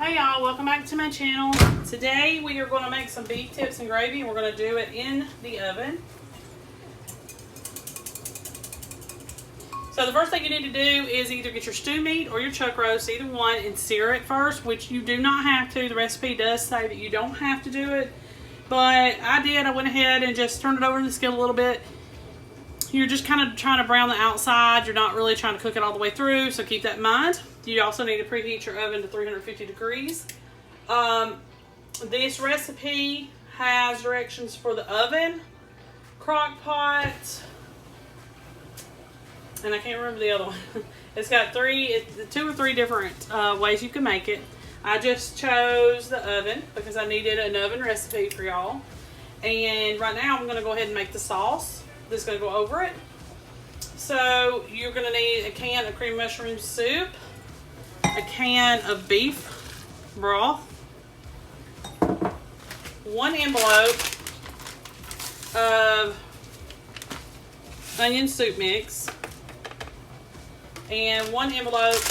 Hey y'all, welcome back to my channel. Today we are going to make some beef tips and gravy. We're going to do it in the oven. So the first thing you need to do is either get your stew meat or your chuck roast, either one, and sear it first, which you do not have to. The recipe does say that you don't have to do it, but I did. I went ahead and just turned it over in the skillet a little bit. You're just kind of trying to brown the outside. You're not really trying to cook it all the way through, so keep that in mind. You also need to preheat your oven to 350 degrees. This recipe has directions for the oven, crock pot, and I can't remember the other one. It's got two or three different ways you can make it. I just chose the oven because I needed an oven recipe for y'all. And right now I'm going to go ahead and make the sauce. This is going to go over it. So you're going to need a can of cream mushroom soup, a can of beef broth, 1 envelope of onion soup mix, and 1 envelope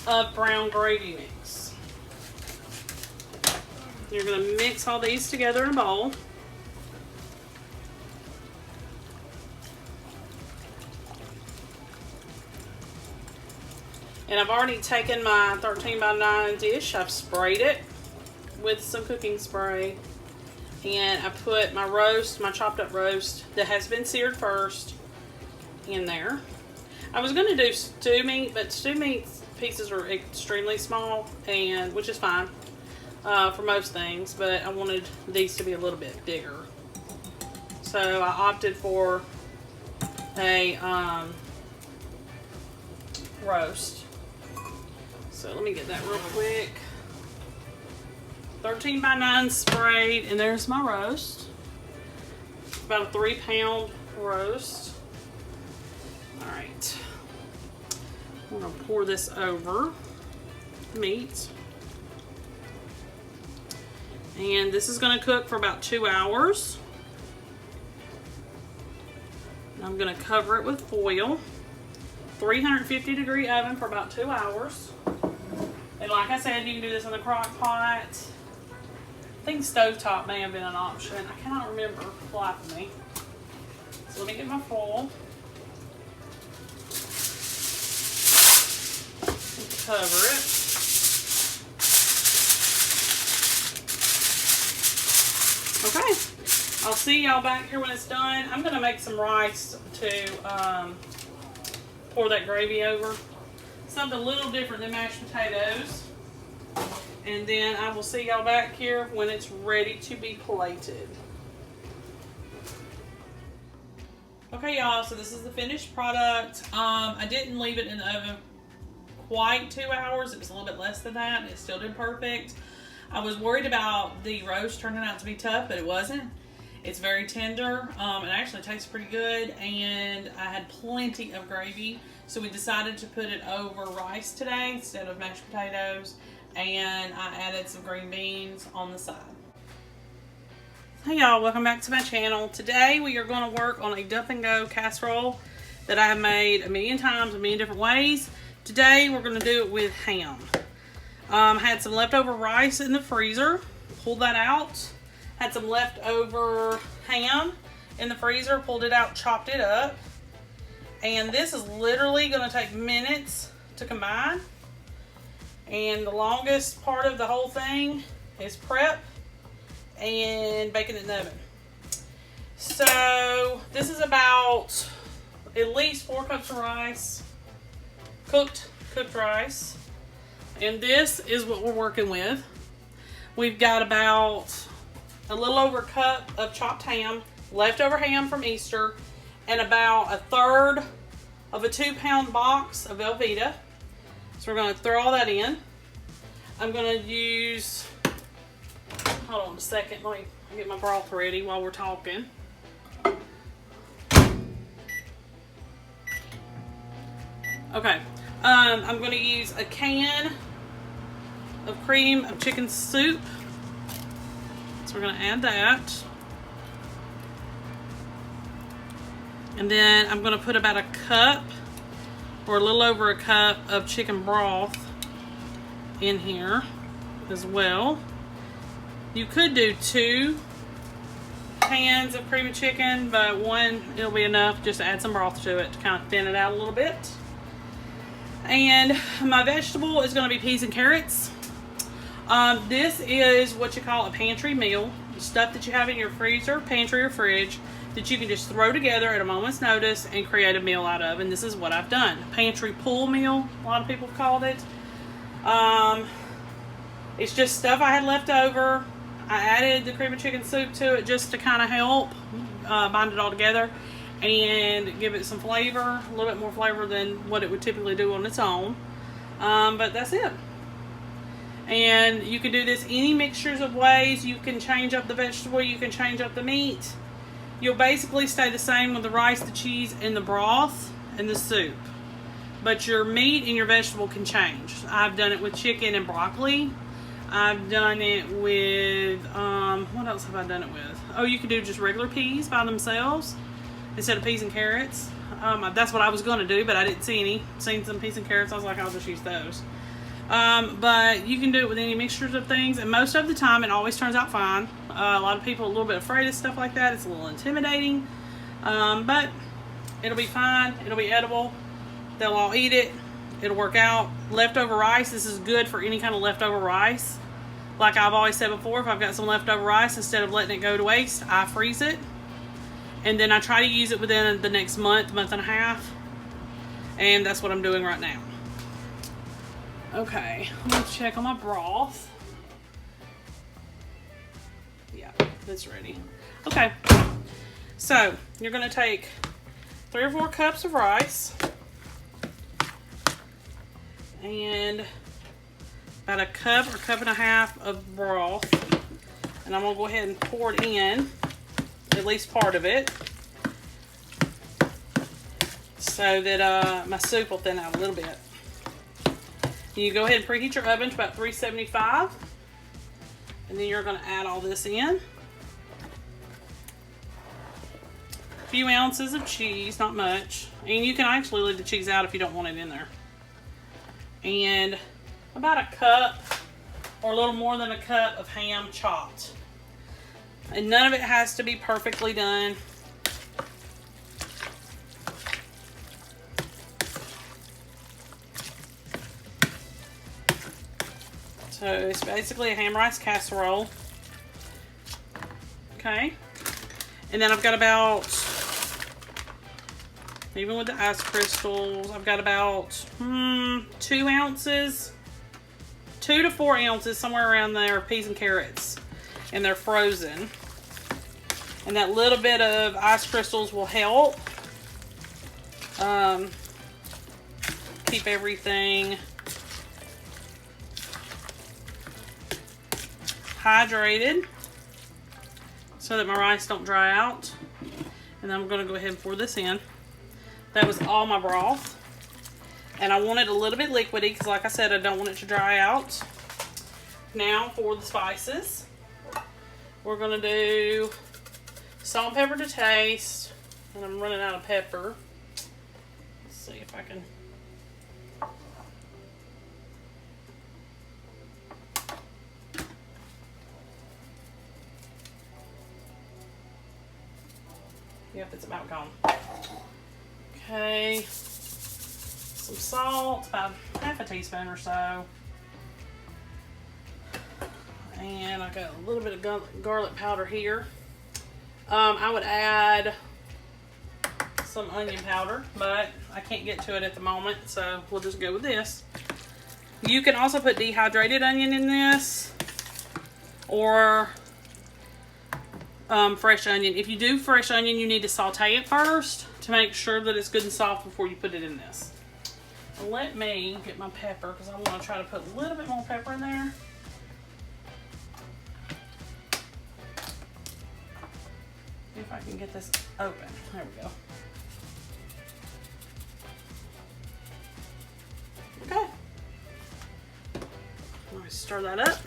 of brown gravy mix. You're going to mix all these together in a bowl. And I've already taken my 13 by 9 dish. I've sprayed it with some cooking spray. And I put my roast, my chopped up roast that has been seared first, in there. I was going to do stew meat, but stew meat pieces are extremely small, and which is fine for most things, but I wanted these to be a little bit bigger. So I opted for a roast. So let me get that real quick. 13 by 9 sprayed, and there's my roast. About a 3-pound roast. Alright. I'm going to pour this over the meat. And this is going to cook for about 2 hours. I'm going to cover it with foil. 350 degree oven for about 2 hours. And like I said, you can do this in the crock pot. I think stovetop may have been an option. I cannot remember for the life of me. So let me get my foil. Cover it. Okay. I'll see y'all back here when it's done. I'm going to make some rice to pour that gravy over. Something a little different than mashed potatoes. And then I will see y'all back here when it's ready to be plated. Okay y'all, so this is the finished product. I didn't leave it in the oven quite 2 hours. It was a little bit less than that. It still did perfect. I was worried about the roast turning out to be tough, but it wasn't. It's very tender. It actually tastes pretty good, and I had plenty of gravy, so we decided to put it over rice today instead of mashed potatoes, and I added some green beans on the side. Hey y'all, welcome back to my channel. Today we are going to work on a dump and go casserole that I have made a million times, a million different ways. Today we're going to do it with ham. I had some leftover rice in the freezer, pulled that out. Had some leftover ham in the freezer, pulled it out, chopped it up. And this is literally going to take minutes to combine. And the longest part of the whole thing is prep and baking it in the oven. So this is about at least 4 cups of rice, cooked rice. And this is what we're working with. We've got about a little over a cup of chopped ham, leftover ham from Easter, and about 1/3 of a 2-pound box of Velveeta. So we're going to throw all that in. I'm going to use, hold on a second, let me get my broth ready while we're talking. Okay, I'm going to use a can of cream of chicken soup. So we're going to add that. And then I'm going to put about a cup or a little over a cup of chicken broth in here. as well. You could do 2 pans of cream of chicken, but 1, it'll be enough just to add some broth to it to kind of thin it out a little bit. And my vegetable is going to be peas and carrots. This is what you call a pantry meal. Stuff that you have in your freezer, pantry, or fridge that you can just throw together at a moment's notice and create a meal out of. And this is what I've done. Pantry pool meal, a lot of people have called it. It's just stuff I had left over. I added the cream of chicken soup to it just to kind of help bind it all together and give it some flavor, a little bit more flavor than what it would typically do on its own. But that's it. And you can do this any mixtures of ways. You can change up the vegetable, you can change up the meat. You'll basically stay the same with the rice, the cheese, and the broth and the soup. But your meat and your vegetable can change. I've done it with chicken and broccoli. I've done it with, what else have I done it with? Oh, you can do just regular peas by themselves instead of peas and carrots. That's what I was going to do, but I didn't see any. Seen some peas and carrots. I was like, I'll just use those. But you can do it with any mixtures of things, and most of the time it always turns out fine. A lot of people are a little bit afraid of stuff like that. It's a little intimidating, but it'll be fine. It'll be edible. They'll all eat it. It'll work out. Leftover rice, this is good for any kind of leftover rice. Like I've always said before, if I've got some leftover rice, instead of letting it go to waste, I freeze it. And then I try to use it within the next month, month and a half. And that's what I'm doing right now. Okay, let's check on my broth. Yeah, it's ready. Okay, so you're going to take 3 or 4 cups of rice. And about a cup or cup and a half of broth. And I'm going to go ahead and pour it in, at least part of it, so that my soup will thin out a little bit. You go ahead and preheat your oven to about 375. And then you're going to add all this in. A few ounces of cheese, not much. And you can actually leave the cheese out if you don't want it in there. And about a cup or a little more than a cup of ham chopped. And none of it has to be perfectly done. So it's basically a ham rice casserole. Okay. And then I've got about, even with the ice crystals, I've got about 2 ounces, 2 to 4 ounces, somewhere around there, of peas and carrots. And they're frozen. And that little bit of ice crystals will help keep everything hydrated so that my rice don't dry out. And then I'm going to go ahead and pour this in. That was all my broth. And I want it a little bit liquidy because, like I said, I don't want it to dry out. Now for the spices. We're going to do salt and pepper to taste. And I'm running out of pepper. Let's see if I can. Yep, it's about gone. Okay. Some salt, about half a teaspoon or so. And I got a little bit of garlic powder here. I would add some onion powder, but I can't get to it at the moment, so we'll just go with this. You can also put dehydrated onion in this, or fresh onion. If you do fresh onion, you need to saute it first to make sure that it's good and soft before you put it in this. Let me get my pepper because I want to try to put a little bit more pepper in there. If I can get this open. There we go. Okay. Let me stir that up.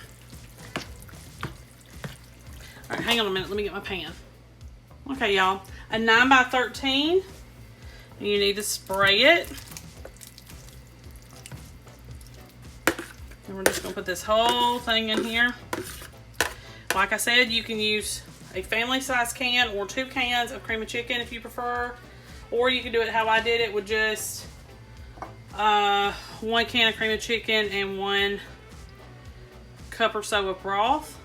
All right, hang on a minute. Let me get my pan. Okay, y'all. A 9 by 13. And you need to spray it. And we're just gonna put this whole thing in here. Like I said, you can use a family size can or 2 cans of cream of chicken if you prefer. Or you can do it how I did it with just 1 can of cream of chicken and 1 cup or so of broth.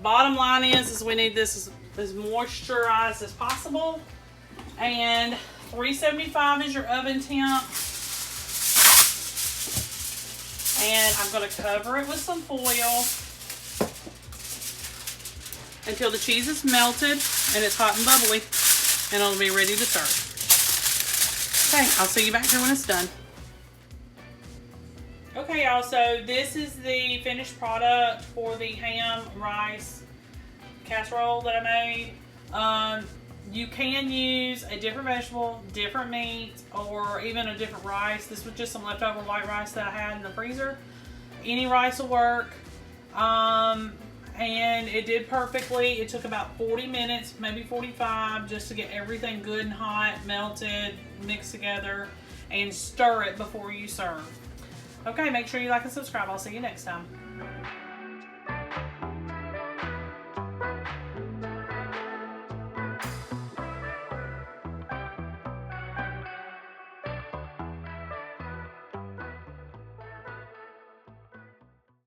Bottom line is we need this as moisturized as possible. And 375 is your oven temp. And I'm going to cover it with some foil until the cheese is melted and it's hot and bubbly, and it'll be ready to serve. Okay, I'll see you back here when it's done. Okay, y'all, so this is the finished product for the ham rice casserole that I made. You can use a different vegetable, different meat, or even a different rice. This was just some leftover white rice that I had in the freezer. Any rice will work. And it did perfectly. It took about 40 minutes, maybe 45, just to get everything good and hot, melted, mixed together, and stir it before you serve. Okay, make sure you like and subscribe. I'll see you next time.